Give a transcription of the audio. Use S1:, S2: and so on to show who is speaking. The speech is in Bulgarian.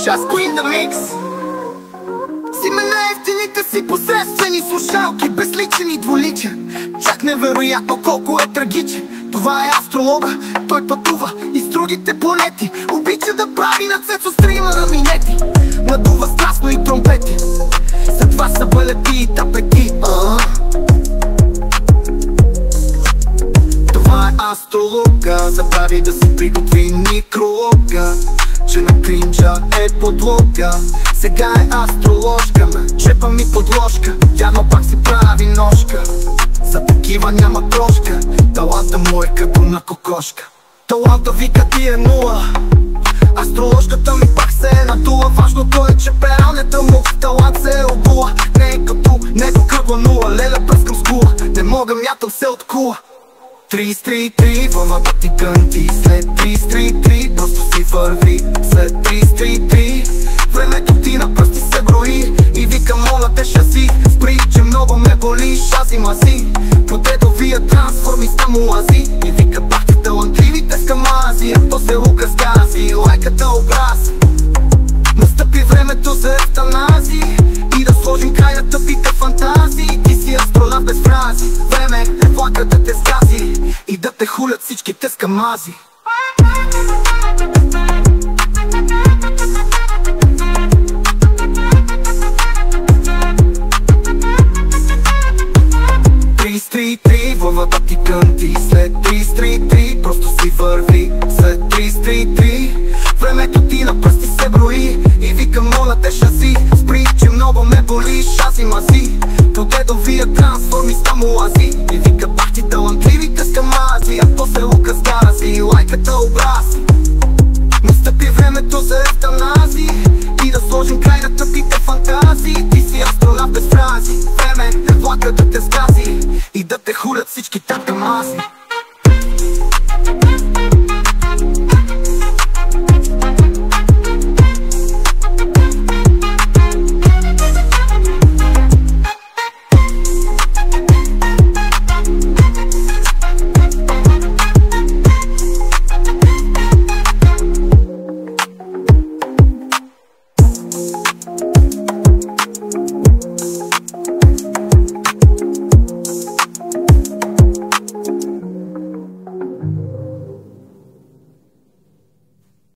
S1: Шаско in the mix. Си ме на ефтините си посредствени слушалки, безличен и двуличен. Чак невероятно колко е трагичен. Това е астролога, той пътува из другите планети. Обича да прави на Цецо стрима на минети. Надува страстно и тромпети. След това са балети и тапети. Това е астролога, забрави да си приготви микролога, че на кринджа е подлога. Сега е астрологка, ме чепа ми подложка. Явно пак си прави ножка. За такива няма трошка. Таланта му е като на кокошка. Таланта вика ти е нула. Астрологката ми пак се е надула. Важното е, че пералнята му в талант се е обула. Не е като него кръгла нула. Леля пръскам с кула, не мога, мятам се от кула. 33, вълната ти гънти. След 33, просто си върви. След 33, времето ти на пръсти се брои. И вика, моля те шази, спри, че много ме боли. Шази мази, по дедовия трансформи му лази. И вика, бах ти талантливите скамази, а то се лука с гази, лайката образи. Настъпи времето за евтанази и да сложим край на тъпите фантазии. Ти си астронавт без фрази. Време е влака да те скази и да те хулят всичките скамази. Главата ти кънти. След 33, просто си върви. След 33, времето ти на пръсти се брои. И вика, моля те шази, спри, че много ме боли. Шази мази, по дедовия трансформиста му лази. И вика, бах ти талантливите скамази, а то се лука с гази, лайката образи. Настъпи времето за евтанази и да сложим край на тъпите фантазии. Ти си астронавт без фрази. Време е влака да